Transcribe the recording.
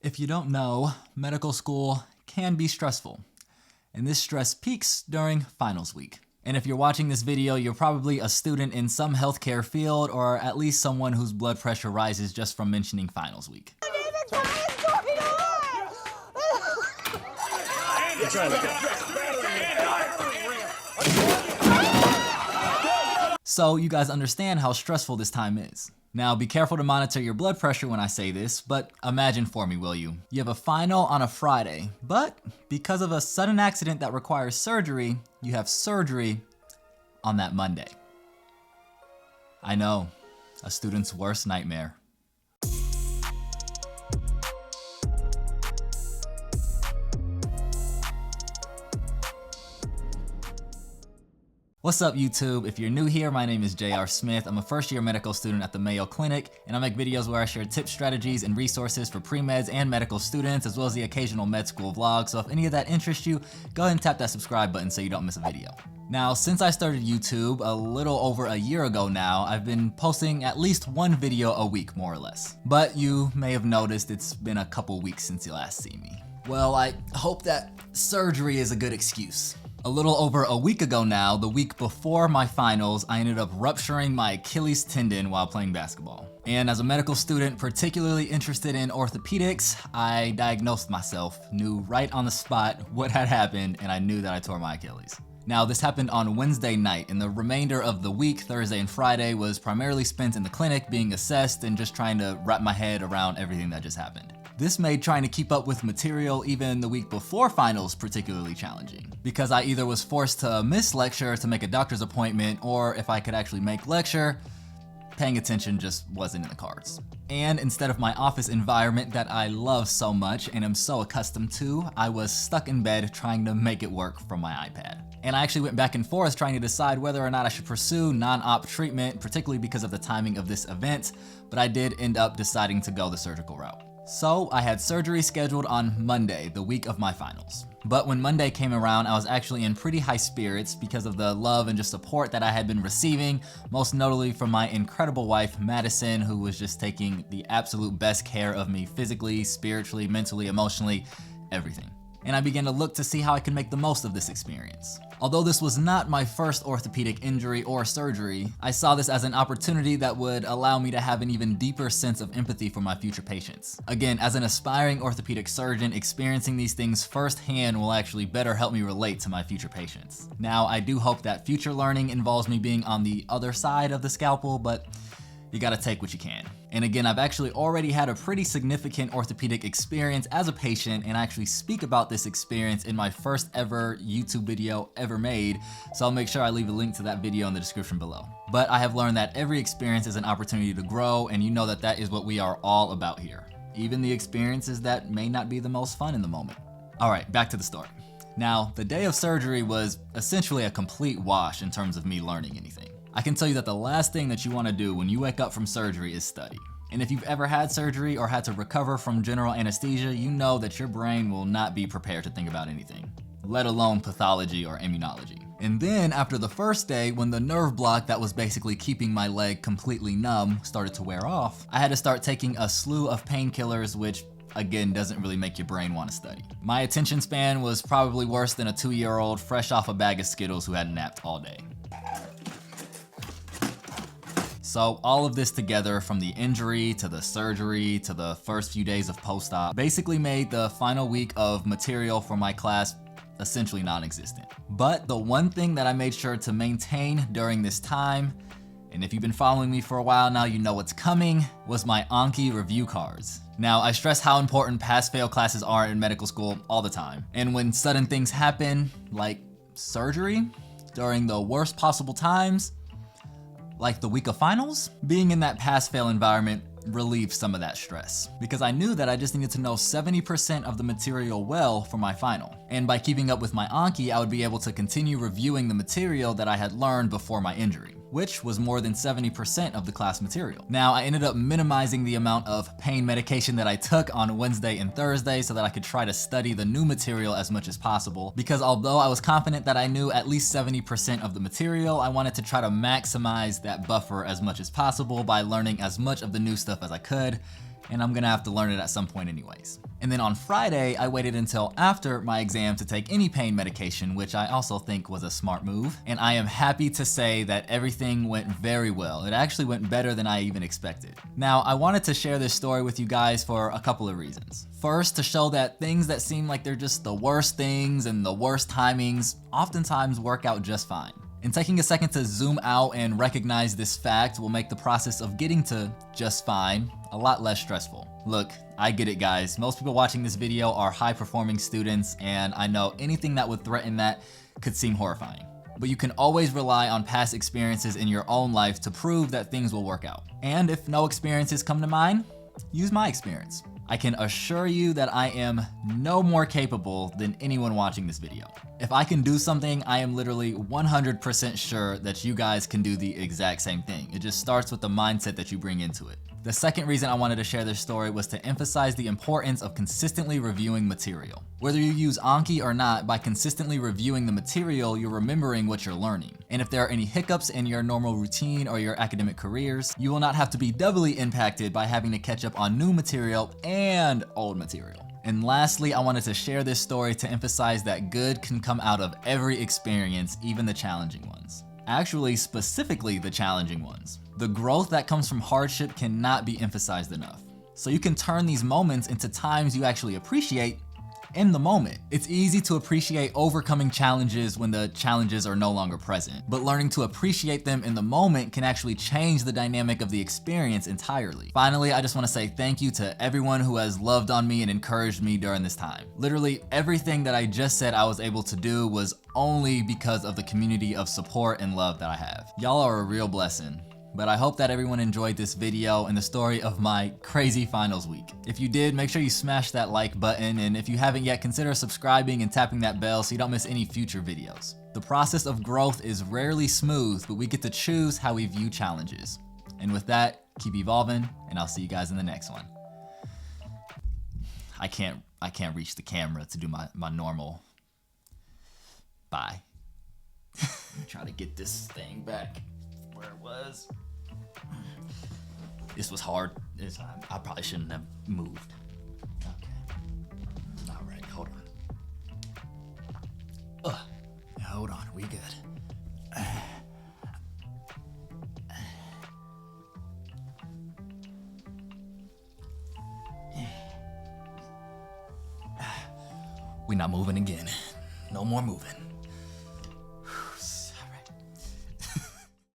If you don't know, medical school can be stressful, and this stress peaks during finals week. And if you're watching this video, you're probably a student in some healthcare field, or at least someone whose blood pressure rises just from mentioning finals week. So you guys understand how stressful this time is. Now be careful to monitor your blood pressure when I say this, but imagine for me, will you? You have a final on a Friday, but because of a sudden accident that requires surgery, you have surgery on that Monday. I know, a student's worst nightmare. What's up YouTube? If you're new here, my name is J.R. Smith. I'm a first-year medical student at the Mayo Clinic, and I make videos where I share tips, strategies, and resources for pre-meds and medical students, as well as the occasional med school vlog. So if any of that interests you, go ahead and tap that subscribe button so you don't miss a video. Now, since I started YouTube a little over a year ago now, I've been posting at least one video a week, more or less. But you may have noticed it's been a couple weeks since you last see me. Well, I hope that surgery is a good excuse. A little over a week ago now, the week before my finals, I ended up rupturing my Achilles tendon while playing basketball. And as a medical student particularly interested in orthopedics, I diagnosed myself, knew right on the spot what had happened, and I knew that I tore my Achilles. Now, this happened on Wednesday night, and the remainder of the week, Thursday and Friday, was primarily spent in the clinic being assessed and just trying to wrap my head around everything that just happened. This made trying to keep up with material even the week before finals particularly challenging, because I either was forced to miss lecture to make a doctor's appointment, or if I could actually make lecture, paying attention just wasn't in the cards. And instead of my office environment that I love so much and am so accustomed to, I was stuck in bed trying to make it work from my iPad. And I actually went back and forth trying to decide whether or not I should pursue non-op treatment, particularly because of the timing of this event, but I did end up deciding to go the surgical route. So I had surgery scheduled on Monday, the week of my finals. But when Monday came around, I was actually in pretty high spirits because of the love and just support that I had been receiving, most notably from my incredible wife, Madison, who was just taking the absolute best care of me physically, spiritually, mentally, emotionally, everything. And I began to look to see how I could make the most of this experience. Although this was not my first orthopedic injury or surgery, I saw this as an opportunity that would allow me to have an even deeper sense of empathy for my future patients. Again, as an aspiring orthopedic surgeon, experiencing these things firsthand will actually better help me relate to my future patients. Now, I do hope that future learning involves me being on the other side of the scalpel, but you gotta take what you can. And again, I've actually already had a pretty significant orthopedic experience as a patient, and I actually speak about this experience in my first ever YouTube video ever made, so I'll make sure I leave a link to that video in the description below. But I have learned that every experience is an opportunity to grow, and you know that that is what we are all about here. Even the experiences that may not be the most fun in the moment. All right, back to the story. Now, the day of surgery was essentially a complete wash in terms of me learning anything. I can tell you that the last thing that you want to do when you wake up from surgery is study. And if you've ever had surgery or had to recover from general anesthesia, you know that your brain will not be prepared to think about anything, let alone pathology or immunology. And then after the first day, when the nerve block that was basically keeping my leg completely numb started to wear off, I had to start taking a slew of painkillers, which again doesn't really make your brain want to study. My attention span was probably worse than a 2-year-old fresh off a bag of Skittles who had napped all day. So all of this together, from the injury to the surgery to the first few days of post-op, basically made the final week of material for my class essentially non-existent. But the one thing that I made sure to maintain during this time, and if you've been following me for a while now, you know what's coming, was my Anki review cards. Now, I stress how important pass-fail classes are in medical school all the time. And when sudden things happen, like surgery, during the worst possible times, like the week of finals, being in that pass-fail environment relieved some of that stress, because I knew that I just needed to know 70% of the material well for my final. And by keeping up with my Anki, I would be able to continue reviewing the material that I had learned before my injury, which was more than 70% of the class material. Now, I ended up minimizing the amount of pain medication that I took on Wednesday and Thursday so that I could try to study the new material as much as possible, because although I was confident that I knew at least 70% of the material, I wanted to try to maximize that buffer as much as possible by learning as much of the new stuff as I could and I'm gonna have to learn it at some point anyways. And then on Friday, I waited until after my exam to take any pain medication, which I also think was a smart move. And I am happy to say that everything went very well. It actually went better than I even expected. Now, I wanted to share this story with you guys for a couple of reasons. First, to show that things that seem like they're just the worst things and the worst timings oftentimes work out just fine. And taking a second to zoom out and recognize this fact will make the process of getting to just fine a lot less stressful. Look, I get it guys, most people watching this video are high-performing students, and I know anything that would threaten that could seem horrifying. But you can always rely on past experiences in your own life to prove that things will work out. And if no experiences come to mind, use my experience. I can assure you that I am no more capable than anyone watching this video. If I can do something, I am literally 100% sure that you guys can do the exact same thing. It just starts with the mindset that you bring into it. The second reason I wanted to share this story was to emphasize the importance of consistently reviewing material. Whether you use Anki or not, by consistently reviewing the material, you're remembering what you're learning. And if there are any hiccups in your normal routine or your academic careers, you will not have to be doubly impacted by having to catch up on new material and old material. And lastly, I wanted to share this story to emphasize that good can come out of every experience, even the challenging ones. Actually, specifically the challenging ones. The growth that comes from hardship cannot be emphasized enough. So you can turn these moments into times you actually appreciate in the moment. It's easy to appreciate overcoming challenges when the challenges are no longer present, but learning to appreciate them in the moment can actually change the dynamic of the experience entirely. Finally, I just want to say thank you to everyone who has loved on me and encouraged me during this time. Literally everything that I just said I was able to do was only because of the community of support and love that I have. Y'all are a real blessing. But I hope that everyone enjoyed this video and the story of my crazy finals week. If you did, make sure you smash that like button, and if you haven't yet, consider subscribing and tapping that bell so you don't miss any future videos. The process of growth is rarely smooth, but we get to choose how we view challenges. And with that, keep evolving, and I'll see you guys in the next one. I can't reach the camera to do my normal bye. Let me try to get this thing back where it was. This was hard. I probably shouldn't have moved. Okay. All right, hold on. Hold on, we good. We're not moving again. No more moving.